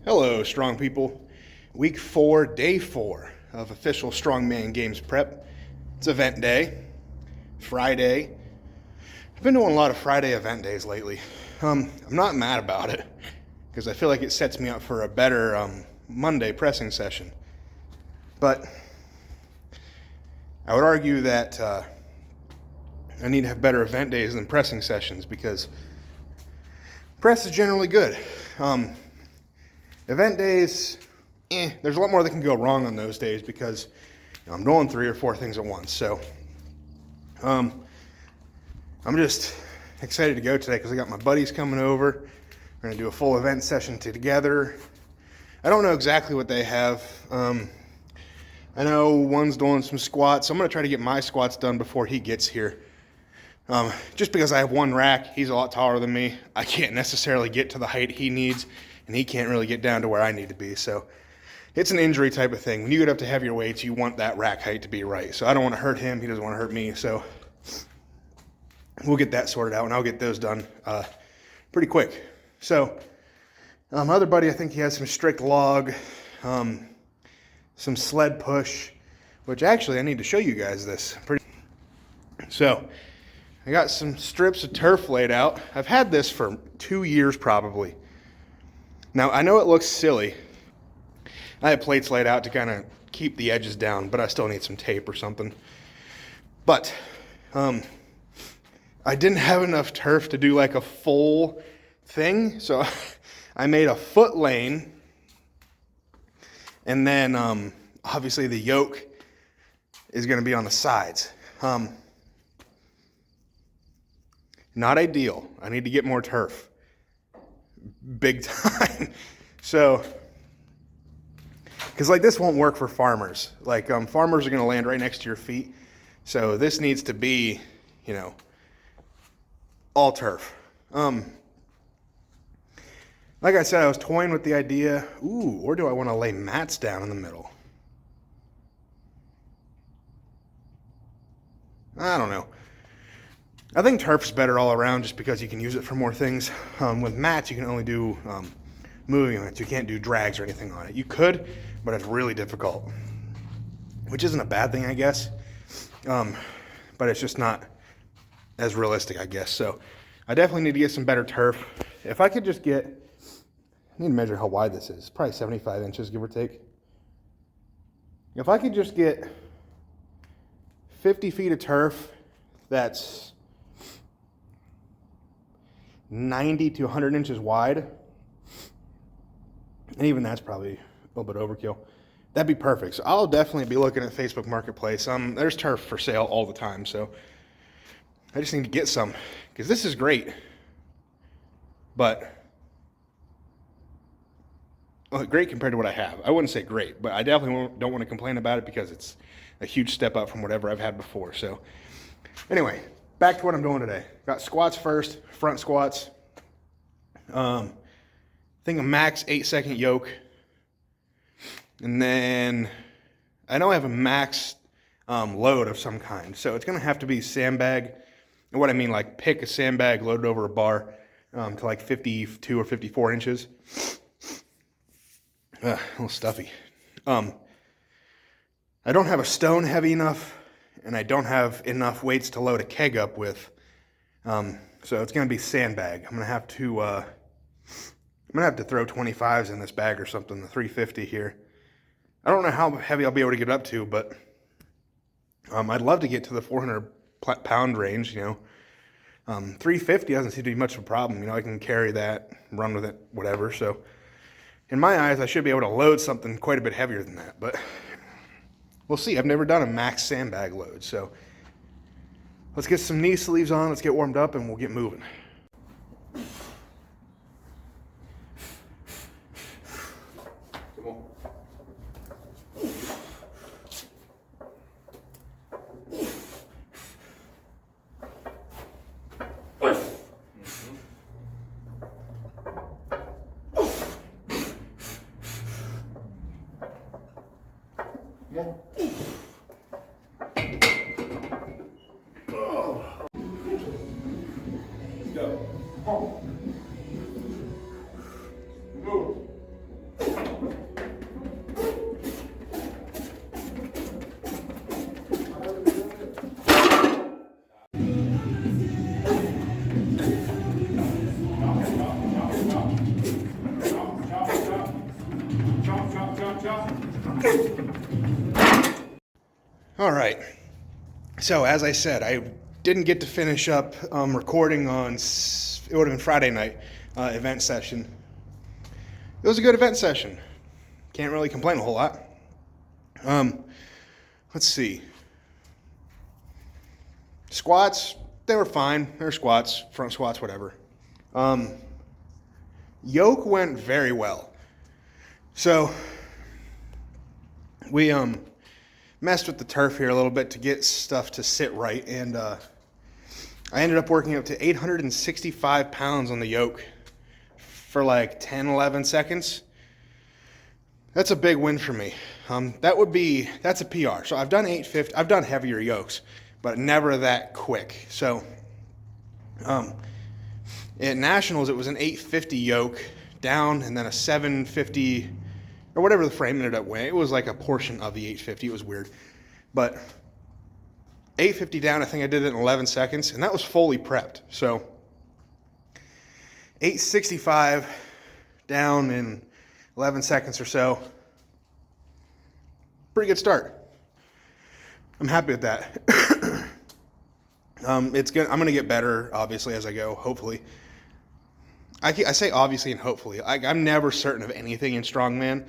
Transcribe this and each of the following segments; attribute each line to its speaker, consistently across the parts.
Speaker 1: Hello, strong people. Week 4, day 4 of official Strongman Games prep. It's event day, Friday. I've been doing a lot of Friday event days lately. I'm not mad about it because I feel like it sets me up for a better Monday pressing session. But I would argue that I need to have better event days than pressing sessions because press is generally good. Event days, there's a lot more that can go wrong on those days because I'm doing 3 or 4 things at once. So I'm just excited to go today because I got my buddies coming over. We're going to do a full event session together. I don't know exactly what they have. I know one's doing some squats, so I'm going to try to get my squats done before he gets here. Just because I have one rack, he's a lot taller than me. I can't necessarily get to the height he needs, and he can't really get down to where I need to be. So it's an injury type of thing. When you get up to heavier weights, you want that rack height to be right. So I don't want to hurt him. He doesn't want to hurt me. So we'll get that sorted out, and I'll get those done pretty quick. So my other buddy, I think he has some strict log, some sled push, which actually I need to show you guys this. So I got some strips of turf laid out. I've had this for 2 years probably. Now, I know it looks silly. I have plates laid out to kind of keep the edges down, but I still need some tape or something. But I didn't have enough turf to do like a full thing, so I made a foot lane, and then obviously the yoke is going to be on the sides. Not ideal. I need to get more turf. Big time. So, because like this won't work for farmers. Like farmers are going to land right next to your feet. So this needs to be, all turf. Like I said, I was toying with the idea, or do I want to lay mats down in the middle? I don't know. I think turf's better all around just because you can use it for more things. With mats, you can only do moving mats. You can't do drags or anything on it. You could, but it's really difficult, which isn't a bad thing, I guess. But it's just not as realistic, I guess. So I definitely need to get some better turf. If I could just get, I need to measure how wide this is. Probably 75 inches, give or take. If I could just get 50 feet of turf that's 90 to 100 inches wide, and even that's probably a little bit overkill, that'd be perfect. So I'll definitely be looking at Facebook Marketplace. There's turf for sale all the time, so I just need to get some, because this is great, but great compared to what I have. I wouldn't say great, but I definitely don't want to complain about it because it's a huge step up from whatever I've had before. So anyway, back to what I'm doing today. Got squats first, front squats. I think a max 8-second yoke. And then I know I have a max load of some kind. So it's going to have to be sandbag. And what I mean, like pick a sandbag, load it over a bar to like 52 or 54 inches. A little stuffy. I don't have a stone heavy enough, and I don't have enough weights to load a keg up with. So it's going to be sandbag. I'm going to have to throw 25s in this bag or something, the 350 here. I don't know how heavy I'll be able to get up to, but I'd love to get to the 400-pound range, 350 doesn't seem to be much of a problem. I can carry that, run with it, whatever. So in my eyes, I should be able to load something quite a bit heavier than that, but we'll see. I've never done a max sandbag load, so let's get some knee sleeves on, let's get warmed up, and we'll get moving. Come on. Go. Move. All right. So as I said, I didn't get to finish up recording on, it would have been Friday night event session. It was a good event session. Can't really complain a whole lot. Let's see. Squats, they were fine. They're squats, front squats, whatever. Yoke went very well. So we messed with the turf here a little bit to get stuff to sit right, and I ended up working up to 865 pounds on the yoke for like 10, 11 seconds. That's a big win for me. That's a PR. So I've done 850, I've done heavier yokes, but never that quick. So at Nationals, it was an 850 yoke down and then a 750 or whatever the frame ended up weighing. It was like a portion of the 850. It was weird. But 850 down, I think I did it in 11 seconds, and that was fully prepped. So 865 down in 11 seconds or so. Pretty good start. I'm happy with that. I'm going to get better, obviously, as I go, hopefully. I say obviously and hopefully. I'm never certain of anything in Strongman.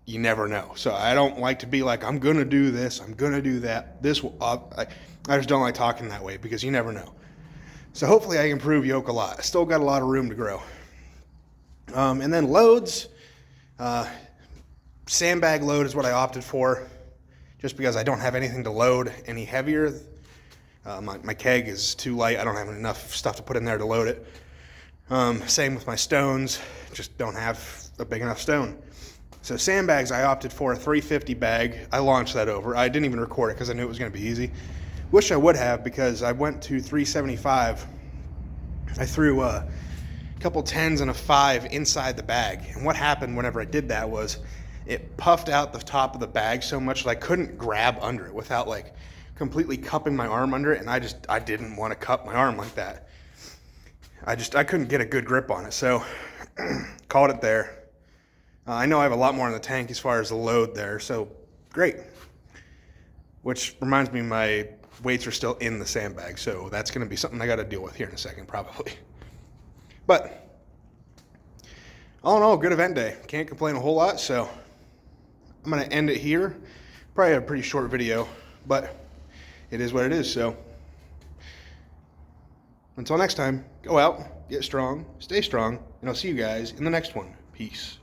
Speaker 1: You never know. So I don't like to be like, I'm going to do this, I'm going to do that. I just don't like talking that way because you never know. So hopefully I improve yoke a lot. I still got a lot of room to grow. And then loads. Sandbag load is what I opted for just because I don't have anything to load any heavier. My keg is too light. I don't have enough stuff to put in there to load it. Same with my stones, just don't have a big enough stone. So sandbags, I opted for a 350 bag. I launched that over. I didn't even record it because I knew it was going to be easy. Wish I would have, because I went to 375. I threw a couple 10s and a 5 inside the bag. And what happened whenever I did that was it puffed out the top of the bag so much that I couldn't grab under it without like completely cupping my arm under it. And I didn't want to cup my arm like that. I couldn't get a good grip on it, so called it there. I know I have a lot more in the tank as far as the load there, so great. Which reminds me, my weights are still in the sandbag, so that's going to be something I got to deal with here in a second, probably. But all in all, good event day. Can't complain a whole lot, so I'm going to end it here. Probably a pretty short video, but it is what it is, so until next time, go out, get strong, stay strong, and I'll see you guys in the next one. Peace.